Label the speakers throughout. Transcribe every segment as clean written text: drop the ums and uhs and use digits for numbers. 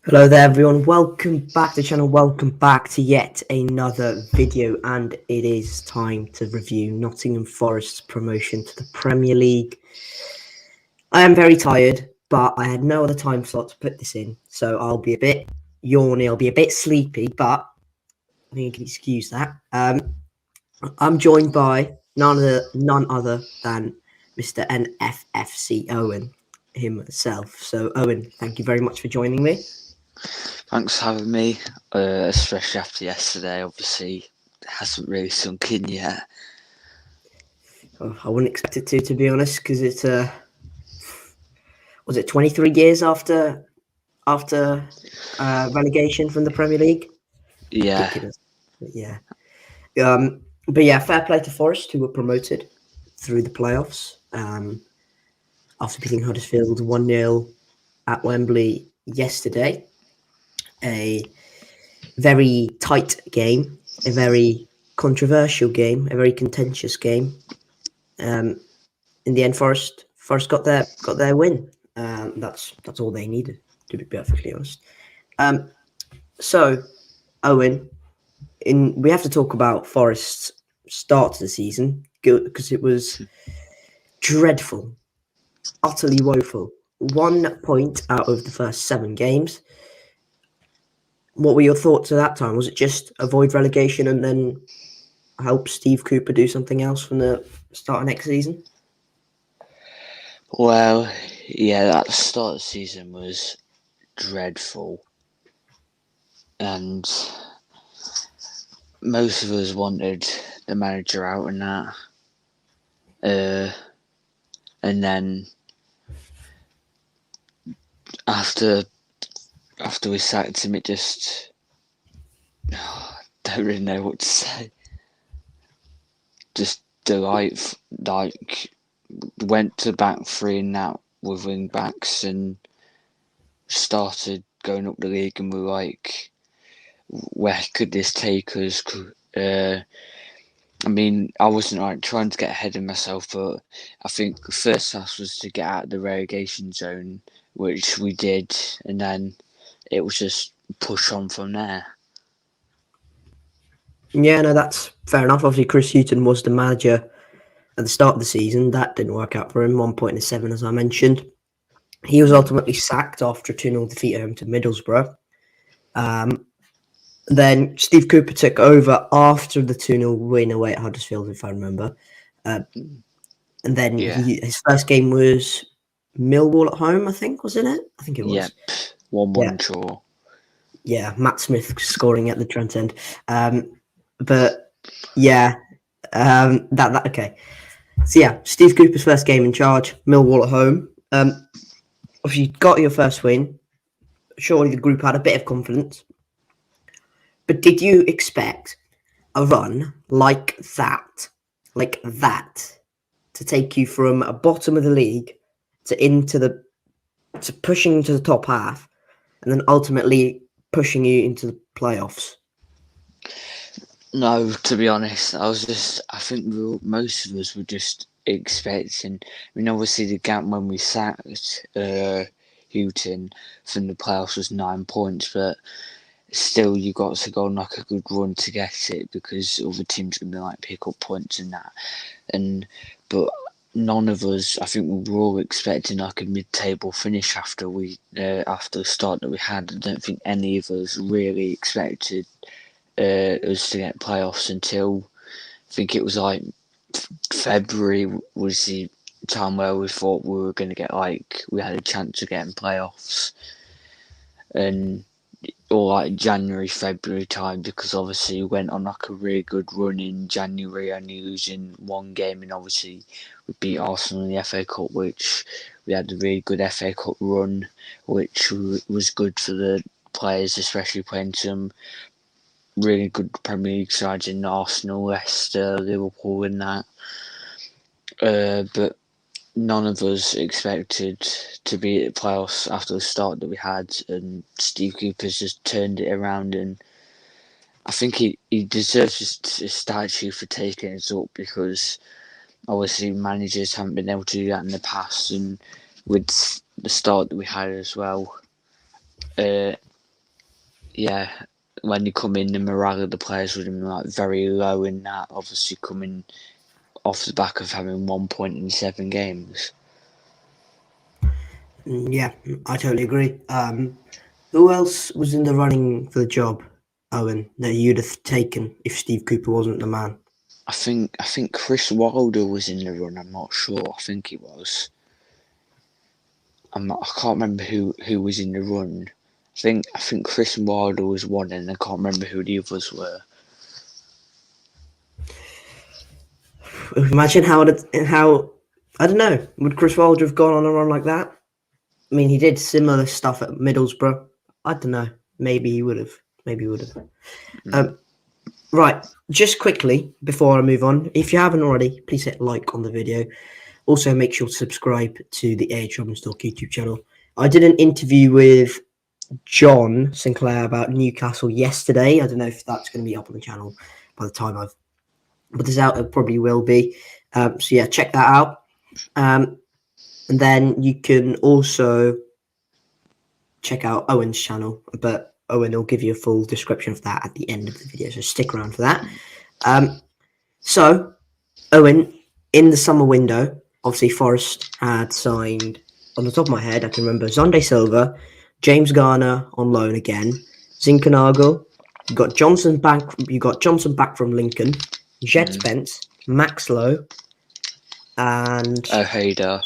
Speaker 1: Hello there everyone, welcome back to the channel, welcome back to yet another video, and it is time to review Nottingham Forest's promotion to the Premier League. I am very tired, but I had no other time slot to put this in, so I'll be a bit yawny, I'll be a bit sleepy, but I think you can excuse that. I'm joined by none other than Mr. NFFC Owen himself. So Owen, thank you very much for joining me.
Speaker 2: Thanks for having me, especially after yesterday. Obviously, it hasn't really sunk in yet.
Speaker 1: Oh, I wouldn't expect it to be honest, because it's was it 23 years after relegation from the Premier League?
Speaker 2: Yeah,
Speaker 1: Ridiculous. But yeah, fair play to Forest, who were promoted through the playoffs after beating Huddersfield 1-0 at Wembley yesterday. A very tight game, a very controversial game, a very contentious game. In the end, Forest got their win. That's all they needed, to be perfectly honest. So, Owen, we have to talk about Forest's start to the season because it was dreadful, utterly woeful. 1 point out of the first 7 games. What were your thoughts at that time? Was it just avoid relegation and then help Steve Cooper do something else from the start of next season?
Speaker 2: well, yeah, that start of the season was dreadful. And most of us wanted the manager out and that. And then after we sacked him, it just... don't really know what to say. Just delight, like, went to back three and that with wing backs and started going up the league, and we're like, where could this take us? I mean, I wasn't like trying to get ahead of myself, but I think the first task was to get out of the relegation zone, which we did, and then it was just push on from there.
Speaker 1: Yeah, no, that's fair enough. Obviously, Chris Hughton was the manager at the start of the season. That didn't work out for him. 1 point in 7, as I mentioned. He was ultimately sacked after a 2-0 defeat at home to Middlesbrough. Then Steve Cooper took over after the 2-0 win away at Huddersfield, if I remember. And then his first game was Millwall at home, I think, wasn't it? I think it was.
Speaker 2: Yep, 1-1 draw.
Speaker 1: Yeah, Matt Smith scoring at the Trent end. But yeah, okay. So yeah, Steve Cooper's first game in charge, Millwall at home. If you got your first win, surely the group had a bit of confidence. But did you expect a run like that, to take you from a bottom of the league to pushing into the top half, and then ultimately pushing you into the playoffs?
Speaker 2: No, to be honest, I think most of us were just expecting. I mean, obviously the gap when we sacked Houghton from the playoffs was 9 points, but still you got to go on like a good run to get it, because other teams can like pick up points and that. But none of us, I think we were all expecting like a mid-table finish after the start that we had. I don't think any of us really expected us to get playoffs until I think it was like February was the time where we thought we were going to get we had a chance of getting playoffs, or like January, February time, because obviously we went on like a really good run in January, only losing 1 game, and obviously we beat Arsenal in the FA Cup, which we had a really good FA Cup run, which was good for the players, especially playing some really good Premier League sides in Arsenal, Leicester, Liverpool, and that. But none of us expected to be at the playoffs after the start that we had, and Steve Cooper's just turned it around, and I think he deserves a statue for taking it up, because obviously managers haven't been able to do that in the past, and with the start that we had as well, yeah, when you come in, the morale of the players would have been like very low in that. Obviously, coming off the back of having 1 point in 7 games.
Speaker 1: Yeah, I totally agree. Who else was in the running for the job, Owen, that you'd have taken if Steve Cooper wasn't the man?
Speaker 2: I think Chris Wilder was in the run. I'm not sure. I think he was. I can't remember who was in the run. I think Chris Wilder was one, and I can't remember who the others were.
Speaker 1: Imagine how I don't know, would Chris Wilder have gone on a run like that? I mean, he did similar stuff at Middlesbrough. I don't know. Maybe he would have. Maybe he would have. Right. Just quickly before I move on, if you haven't already, please hit like on the video. Also, make sure to subscribe to the AH Robin Talk YouTube channel. I did an interview with John Sinclair about Newcastle yesterday. I don't know if that's going to be up on the channel by the time I've put this out. It probably will be. So yeah, check that out. And then you can also check out Owen's channel, but Owen will give you a full description of that at the end of the video. So stick around for that. So Owen, in the summer window, obviously Forest had signed, on the top of my head, I can remember Zonde Silva, James Garner on loan again, Zinchenko, you got Johnson back from Lincoln, Jed Spence, Max Lowe, and
Speaker 2: Ojeda.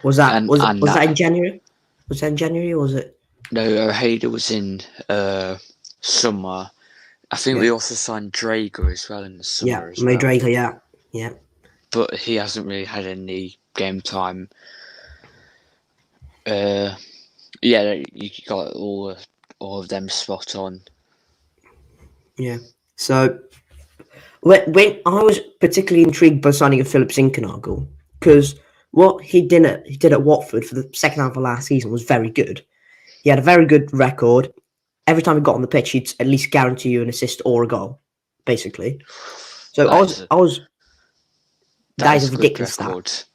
Speaker 1: Was that
Speaker 2: And
Speaker 1: that in January? Was that in January or was it?
Speaker 2: No, Ojeda was in summer. I think we also signed Drager as well in the summer as well.
Speaker 1: Drager, yeah.
Speaker 2: But he hasn't really had any game time. Yeah, you got all of them spot on.
Speaker 1: Yeah. So when I was particularly intrigued by signing of Philip Zinchenko, because what he did at Watford for the second half of last season was very good. He had a very good record. Every time he got on the pitch, he'd at least guarantee you an assist or a goal, basically. So that is a ridiculous stat.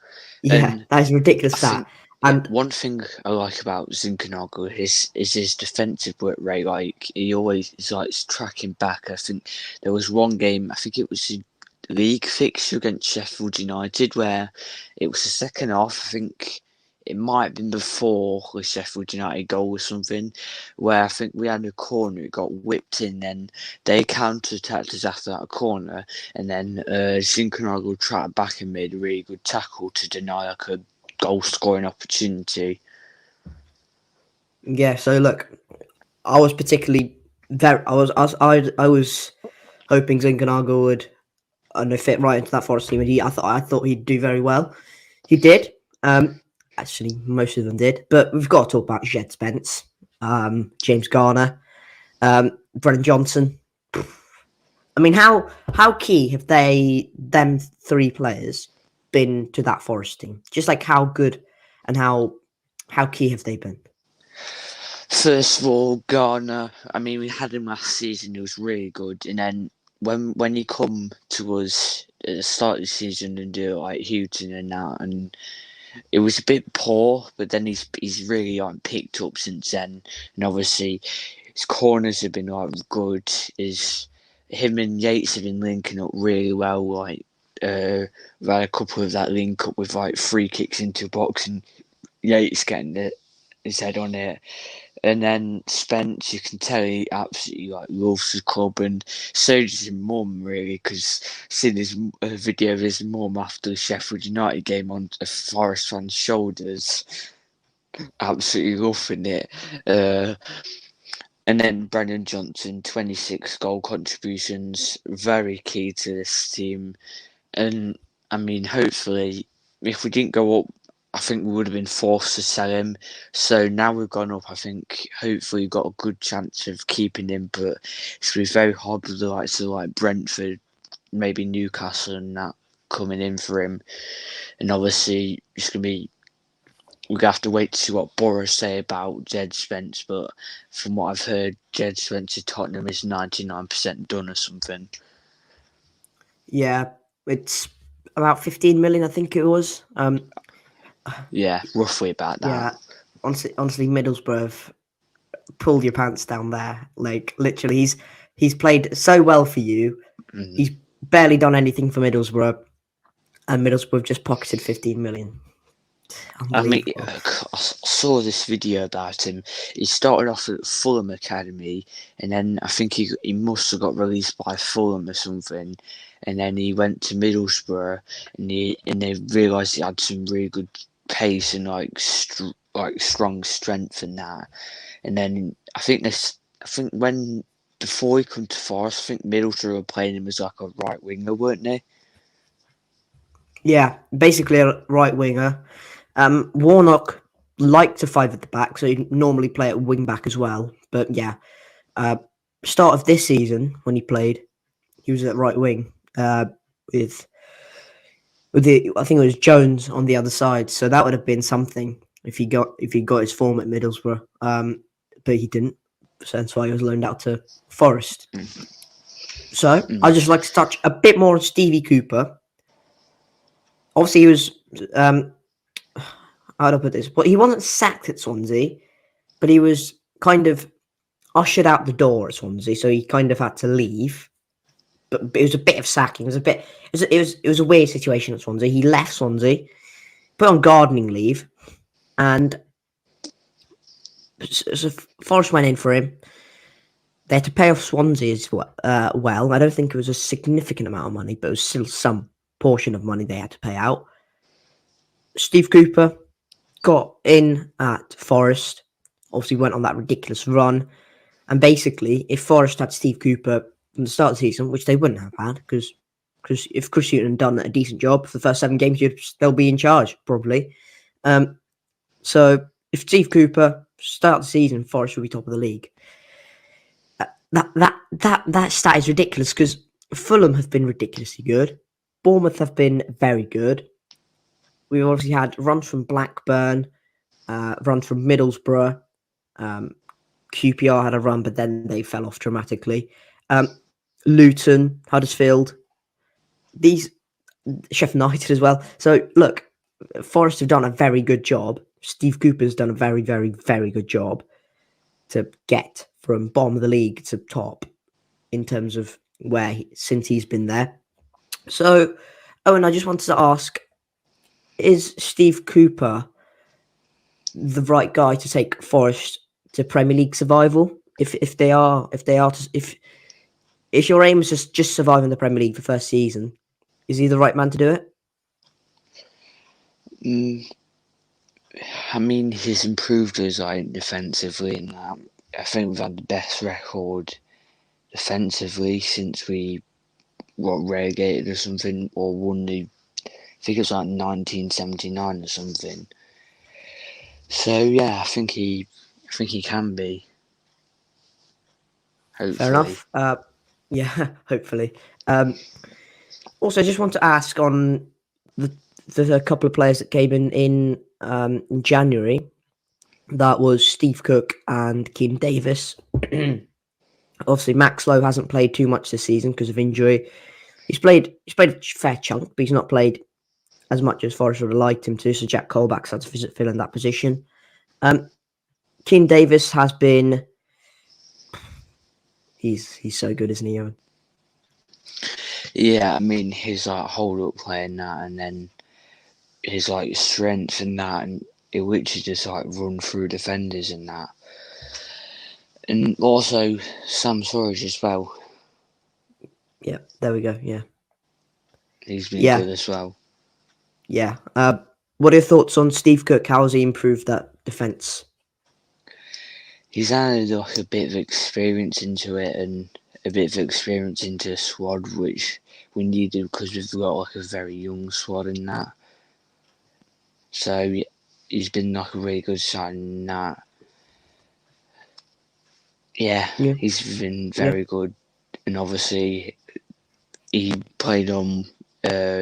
Speaker 1: Yeah, that is a ridiculous stat.
Speaker 2: And one thing I like about Zinchenko is his defensive work rate. Like he always is like tracking back. I think there was one game. I think it was a league fixture against Sheffield United where it was the second half. I think it might have been before the Sheffield United goal or something, where I think we had a corner, it got whipped in, then they counter-attacked us after that corner, and then Zinchenko tracked back and made a really good tackle to deny like a goal-scoring opportunity.
Speaker 1: Yeah, so look, I was particularly I was hoping Zinchenko would fit right into that Forest team, and I thought he'd do very well. He did. Actually, most of them did, but we've got to talk about Jed Spence, James Garner, Brennan Johnson. I mean, how key have them three players been to that Forest team? Just like how good and how key have they been?
Speaker 2: First of all, Garner. I mean, we had him last season. He was really good, and then when he come to us at the start of the season and do like Houghton and that, and it was a bit poor, but then he's really picked up since then, and obviously his corners have been good. Him and Yates have been linking up really well. Like we had a couple of that link up with like free kicks into box and Yates getting his head on it. And then Spence, you can tell he absolutely loves the club, and so does his mum, really, because seeing his video of his mum after the Sheffield United game on a Forest fan's shoulders, absolutely loving it. And then Brennan Johnson, 26 goal contributions, very key to this team. And I mean, hopefully, if we didn't go up, I think we would have been forced to sell him. So now we've gone up, I think hopefully we've got a good chance of keeping him, but it's going to be very hard with the likes of like Brentford, maybe Newcastle and that coming in for him. And obviously it's going to be, we're going to have to wait to see what Borough say about Jed Spence, but from what I've heard, Jed Spence at Tottenham is 99% done or something.
Speaker 1: Yeah, it's about 15 million, I think it was.
Speaker 2: Yeah, roughly about that.
Speaker 1: Yeah, honestly, Middlesbrough pull your pants down there. Like literally, he's played so well for you. He's barely done anything for Middlesbrough, and Middlesbrough just pocketed 15 million.
Speaker 2: I mean,
Speaker 1: Unbelievable.
Speaker 2: I saw this video about him. He started off at Fulham Academy, and then I think he must have got released by Fulham or something, and then he went to Middlesbrough, and they realised he had some really good pace and like strong strength and that, and then I think when before he come to Forest, I think Middlesbrough were playing him as like a right winger, weren't they?
Speaker 1: Yeah, basically a right winger. Warnock liked to five at the back, so he'd normally play at wing back as well. But yeah, start of this season when he played, he was at right wing with I think it was Jones on the other side. So that would have been something if he got his form at Middlesbrough. But he didn't, so that's why he was loaned out to Forest. So I'd just like to touch a bit more on Stevie Cooper. Obviously, he was how do I put this? But he wasn't sacked at Swansea, but he was kind of ushered out the door at Swansea, so he kind of had to leave. But it was a bit of sacking. It was a weird situation at Swansea. He left Swansea, put on gardening leave, and so Forest went in for him. They had to pay off Swansea as well. I don't think it was a significant amount of money, but it was still some portion of money they had to pay out. Steve Cooper got in at Forest, obviously went on that ridiculous run, and basically, if Forest had Steve Cooper from the start of the season, which they wouldn't have had, because if Chris Hughton had done a decent job for the first 7 games, you'd still be in charge, probably. So if Steve Cooper start the season, Forest would be top of the league. That stat is ridiculous because Fulham have been ridiculously good. Bournemouth have been very good. We've obviously had runs from Blackburn, runs from Middlesbrough. QPR had a run, but then they fell off dramatically. Luton, Huddersfield, these Sheffield United as well. So look, Forest have done a very good job. Steve Cooper's done a very, very, very good job to get from bottom of the league to top in terms of since he's been there. So, Owen, I just wanted to ask: is Steve Cooper the right guy to take Forest to Premier League survival? If your aim is just surviving the Premier League for first season, is he the right man to do
Speaker 2: it? I mean, he's improved us defensively in that. I think we've had the best record defensively since we got relegated or something, or won I think it was like 1979 or something. So yeah, I think he can be. Hopefully.
Speaker 1: Fair enough. Yeah, hopefully. Also, I just want to ask on the couple of players that came in January. That was Steve Cook and Keane Davis. Obviously, Max Lowe hasn't played too much this season because of injury. He's played a fair chunk, but he's not played as much as Forest would have liked him to. So Jack Colback's had to fill in that position. Keane Davis has been. He's so good, isn't he, Owen?
Speaker 2: Yeah, I mean his hold up play and that, and then his strength and that, and it literally just run through defenders and that. And also Sam Surridge as well.
Speaker 1: Yeah, there we go. Yeah,
Speaker 2: he's been good as well.
Speaker 1: Yeah. What are your thoughts on Steve Cook? How has he improved that defence?
Speaker 2: He's added a bit of experience into it and a bit of experience into the squad, which we needed because we've got a very young squad in that. So he's been a really good sign in that. Yeah, he's been very good, and obviously he played on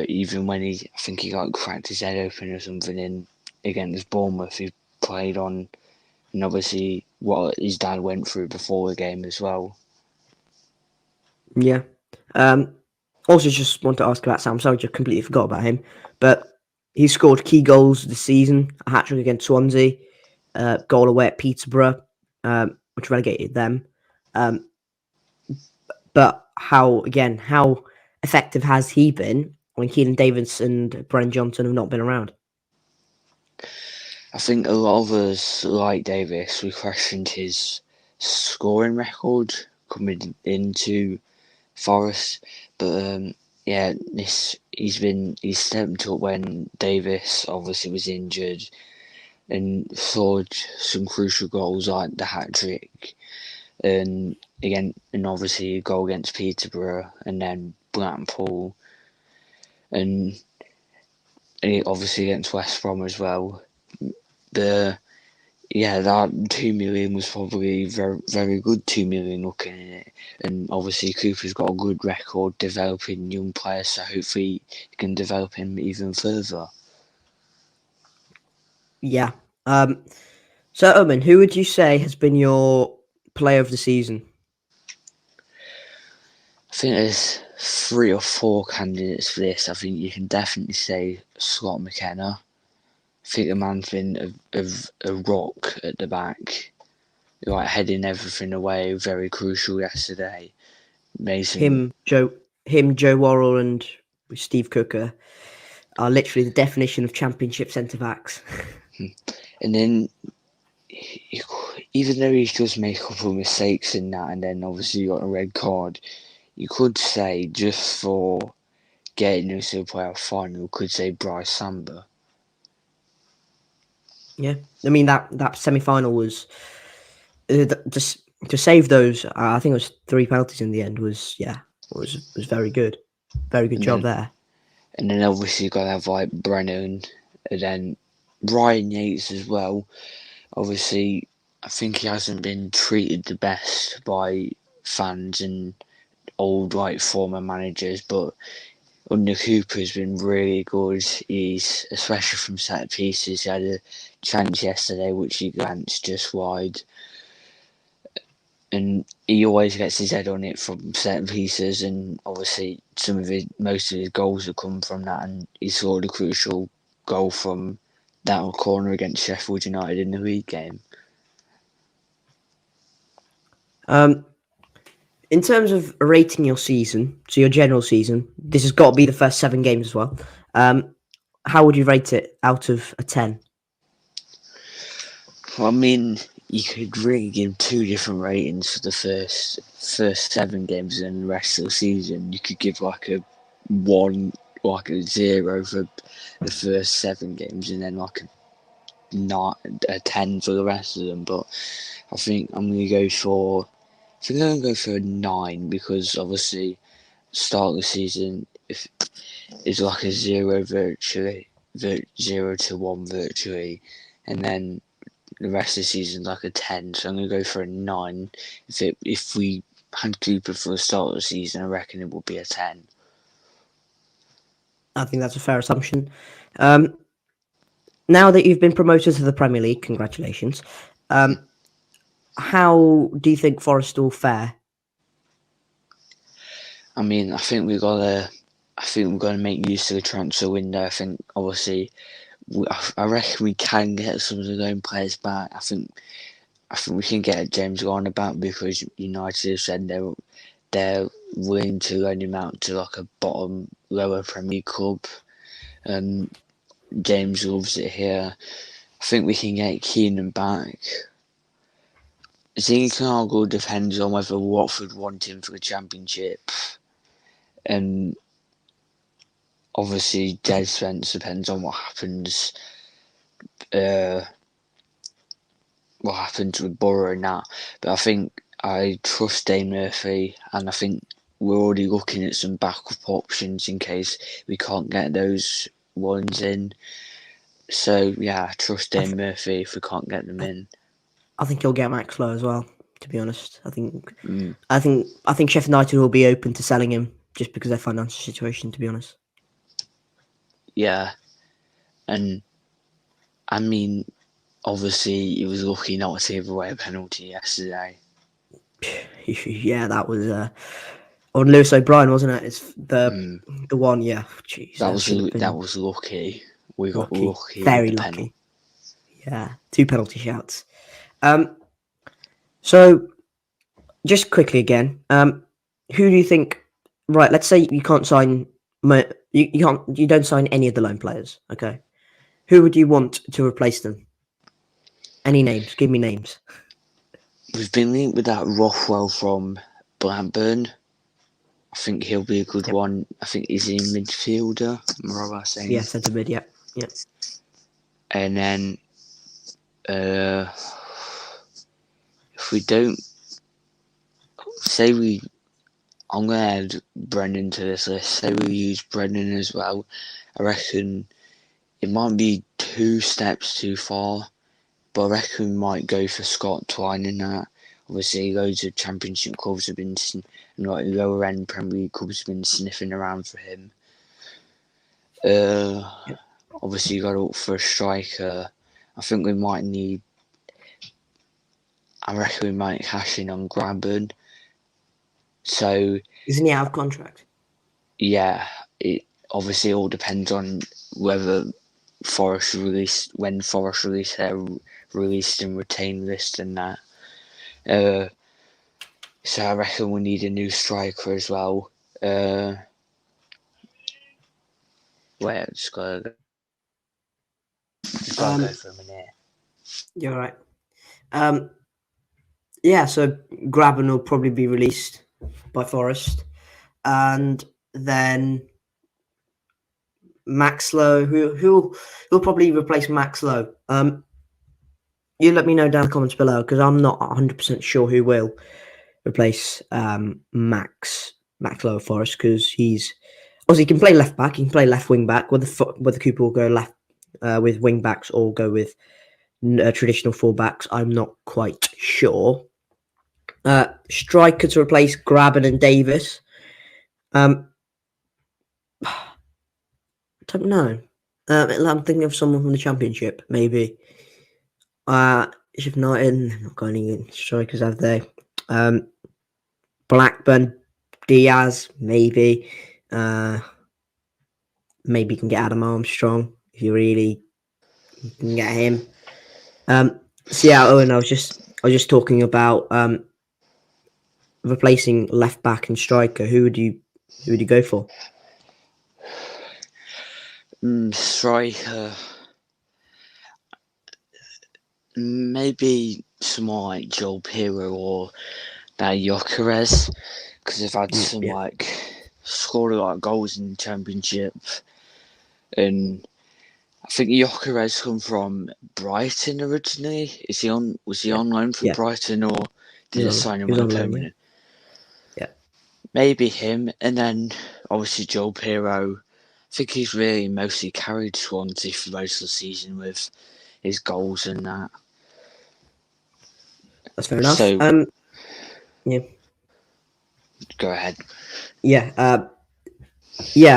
Speaker 2: even when I think he cracked his head open or something against Bournemouth. He played on, and obviously what his dad went through before the game as well.
Speaker 1: Yeah. Also, just want to ask about Sam Surridge. I completely forgot about him, but he scored key goals this season: a hat-trick against Swansea, goal away at Peterborough. which relegated them. Um, but how effective has he been when Keelan Davis and Brennan Johnson have not been around?
Speaker 2: I think a lot of us, like Davis, we questioned his scoring record coming into Forest, but he's stepped up when Davis obviously was injured and scored some crucial goals like the hat trick, and obviously a goal against Peterborough and then Blackpool, and obviously against West Brom as well. That 2 million was probably very, very good 2 million looking at it. And obviously Cooper's got a good record developing young players, so hopefully he can develop him even further.
Speaker 1: Yeah. So, Omen, who would you say has been your player of the season?
Speaker 2: I think there's 3 or 4 candidates for this. I think you can definitely say Scott McKenna. I think the man's been a rock at the back, like heading everything away, very crucial yesterday. Mason.
Speaker 1: Joe Worrell, and Steve Cooper are literally the definition of championship centre backs.
Speaker 2: And then, even though he does make a couple of mistakes in that, and then obviously got a red card, you could say just for getting us to the playoff final, you could say Bryce Samba.
Speaker 1: Yeah, I mean that semi-final was just to save those. I think it was 3 penalties in the end. Was very good, job there.
Speaker 2: And then obviously you got to have like Brennan, and then Ryan Yates as well. Obviously, I think he hasn't been treated the best by fans and old former managers, but under Cooper has been really good. He's, especially from set pieces, he had a chance yesterday which he glanced just wide, and he always gets his head on it from set pieces, and obviously most of his goals have come from that, and he scored a crucial goal from that corner against Sheffield United in the league game.
Speaker 1: In terms of rating your season, so your general season, this has got to be the first 7 games as well. How would you rate it out of a 10?
Speaker 2: Well, I mean, you could really give 2 different ratings for the first 7 games and the rest of the season. You could give like a 1, like a 0 for the first 7 games, and then like a 10 for the rest of them. But I think I'm going to go for a 9, because obviously start of the season is like a 0 virtually, 0 to 1 virtually, and then the rest of the season like a 10. So I'm going to go for a 9. If we had Cooper for the start of the season, I reckon it would be a 10.
Speaker 1: I think that's a fair assumption. Now that you've been promoted to the Premier League, congratulations. How do you think Forest will fare?
Speaker 2: I mean, I think we're gonna make use of the transfer window. I think obviously, I reckon we can get some of the loan players back. I think we can get James Garner back, because United have said they're willing to loan him out to like a bottom lower Premier League club. James loves it here. I think we can get Keenan back. Zinchenko depends on whether Watford want him for the Championship, and obviously Jed Spence depends on what happens. What happens with Borough and that. But I think I trust Dane Murphy, and I think we're already looking at some backup options in case we can't get those ones in. So yeah, I trust Dane Murphy if we can't get them in.
Speaker 1: I think he'll get Max Lowe as well. To be honest, I think Sheffield United will be open to selling him just because of their financial situation. To be honest.
Speaker 2: Yeah, and I mean, obviously he was lucky not to give away a penalty yesterday.
Speaker 1: Yeah, that was on Lewis O'Brien, wasn't it? It's the one. Yeah, jeez,
Speaker 2: that was lucky. We got lucky.
Speaker 1: Very lucky. Yeah, 2 penalty shouts. So, just quickly again, who do you think? Right, let's say you can't sign. You don't sign any of the loan players. Okay, who would you want to replace them? Any names? Give me names.
Speaker 2: We've been linked with that Rothwell from Blackburn. I think he'll be a good
Speaker 1: Yep.
Speaker 2: one. I think he's in midfielder. Am I right by saying?
Speaker 1: Yeah, centre mid. Yeah, yeah.
Speaker 2: And then, if we don't, I'm gonna add Brendan to this list. Say we use Brendan as well. I reckon it might be 2 steps too far, but I reckon we might go for Scott Twine in that. Obviously, loads of Championship clubs have been, like lower end Premier League clubs have been sniffing around for him. Obviously, you got to look for a striker. I think we might need. I reckon we might cash in on Graben. So
Speaker 1: Isn't he out of contract?
Speaker 2: yeah, it obviously all depends on whether Forest release their released and retained list and that. So I reckon we need a new striker as well. Wait, I just gotta go for a minute.
Speaker 1: You're right. Yeah, so Graben will probably be released by Forest, and then Max Lowe, who'll probably replace Max Lowe. You let me know down in the comments below because I'm not 100% sure who will replace Max Lowe at Forest because he's obviously he can play left back, he can play left wing back. Whether Cooper will go left with wing backs or go with traditional full backs, I'm not quite sure. Striker to replace Graben and Davis. I don't know. I'm thinking of someone from the Championship, maybe. If not, not got any strikers, have they? Blackburn, Diaz, maybe. Maybe you can get Adam Armstrong if you can get him. So yeah, Owen, I was just talking about replacing left back and striker. Who would you go for?
Speaker 2: Striker. Maybe someone like Joel Pirro or that Gyökeres, because they've had some scored a lot of goals in the Championship, and I think Gyökeres come from Brighton originally. Was he on loan from Brighton, or did they sign him on permanent?
Speaker 1: Yeah,
Speaker 2: maybe him, and then obviously Joel Pirro. I think he's really mostly carried Swansea for most of the season with his goals and that.
Speaker 1: That's fair enough.
Speaker 2: So, yeah. Go ahead.
Speaker 1: Yeah. I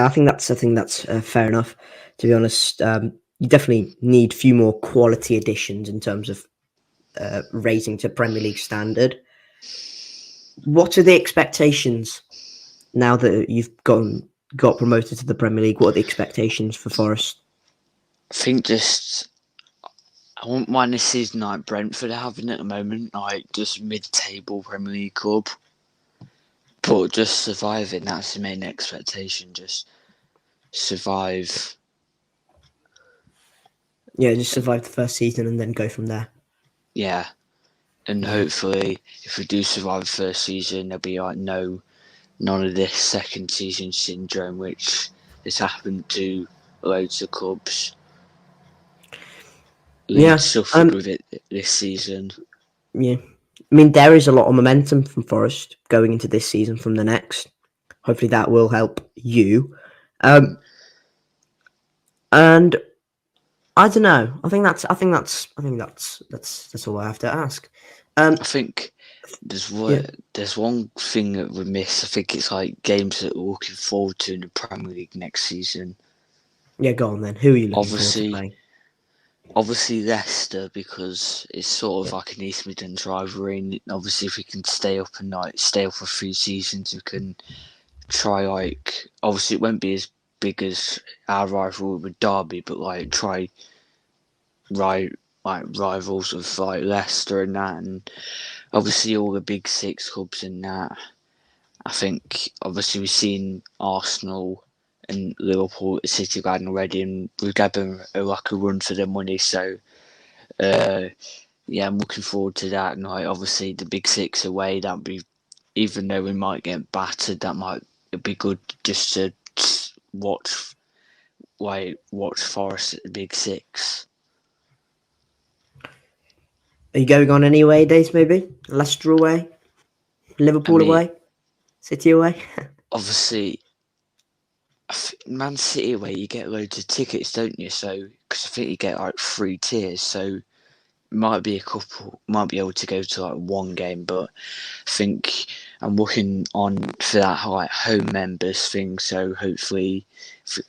Speaker 1: think that's fair enough. To be honest, you definitely need a few more quality additions in terms of raising to Premier League standard. What are the expectations now that you've got promoted to the Premier League? What are the expectations for Forest?
Speaker 2: I think I wouldn't mind a season like Brentford are having at the moment, like just mid-table Premier League club. But just surviving, that's the main expectation, just survive.
Speaker 1: Yeah, just survive the first season and then go from there.
Speaker 2: Yeah. And hopefully, if we do survive the first season, there'll be like none of this second season syndrome, which has happened to loads of clubs. Leeds suffered with it this season.
Speaker 1: Yeah. I mean, there is a lot of momentum from Forest going into this season from the next. Hopefully that will help you. And I don't know. I think that's all I have to ask.
Speaker 2: I think there's one thing that we miss. I think it's like games that we're looking forward to in the Premier League next season.
Speaker 1: Yeah, go on then. Who are you looking forward to playing?
Speaker 2: Obviously Leicester, because it's sort of like an East Midlands rivalry, and obviously if we can stay up for 3 seasons, we can try obviously it won't be as big as our rivalry with Derby, but try rivals of Leicester and that, and obviously all the big six clubs in that. I think obviously we've seen Arsenal and Liverpool at City Garden already, and we've got them like a run for their money. So yeah, I'm looking forward to that night. Obviously the big six away, that'd be, even though we might get battered, that might be good just to watch Forest at the big six.
Speaker 1: Are you going on any away days? Maybe Leicester away, Liverpool away, City away.
Speaker 2: Obviously, Man City away, you get loads of tickets, don't you? So because I think you get like 3 tiers, so might be able to go to like one game, but I think I'm looking on for that like home members thing. So hopefully,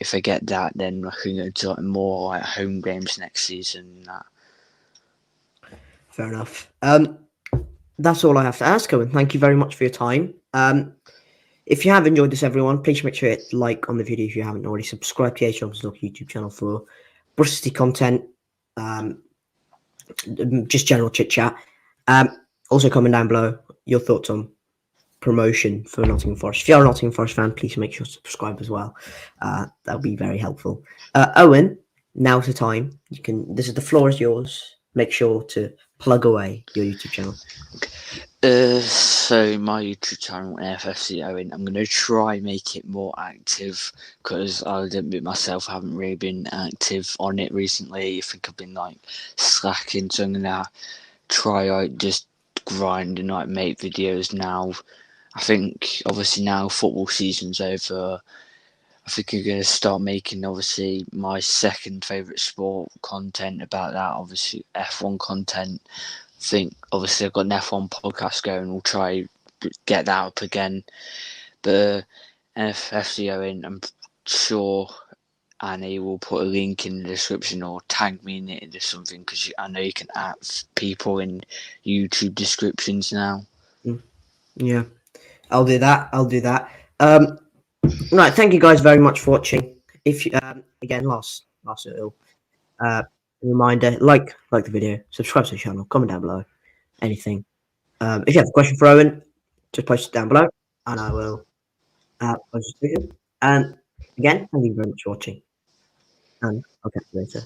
Speaker 2: if I get that, then I can go to like more like home games next season. And that.
Speaker 1: Fair enough. That's all I have to ask, Owen. Thank you very much for your time. If you have enjoyed this, everyone, please make sure to hit like on the video if you haven't already. Subscribe to the HL's YouTube channel for Bristol City content, just general chit chat. Also, comment down below your thoughts on promotion for Nottingham Forest. If you're a Nottingham Forest fan, please make sure to subscribe as well. That'll be very helpful. Owen, now's the time. The floor is yours. Make sure to plug away your YouTube channel.
Speaker 2: So my YouTube channel, NFFC Owen, I'm going to try make it more active because I'll admit myself, I haven't really been active on it recently. I think I've been like slacking, so I'm going to try out just grind and like make videos now. I think obviously now football season's over, I think I'm going to start making obviously my second favourite sport content about that, obviously F1 content. I think obviously I've got an F1 podcast going. We'll try get that up again. But NFFC Owen, I'm sure Annie will put a link in the description or tag me in it into something because I know you can add people in YouTube descriptions now.
Speaker 1: Yeah, I'll do that. Right, thank you guys very much for watching. If you again, last little reminder, like the video, subscribe to the channel, comment down below, anything. If you have a question for Owen, just post it down below, and I will post it to you. And again, thank you very much for watching, and I'll catch you later.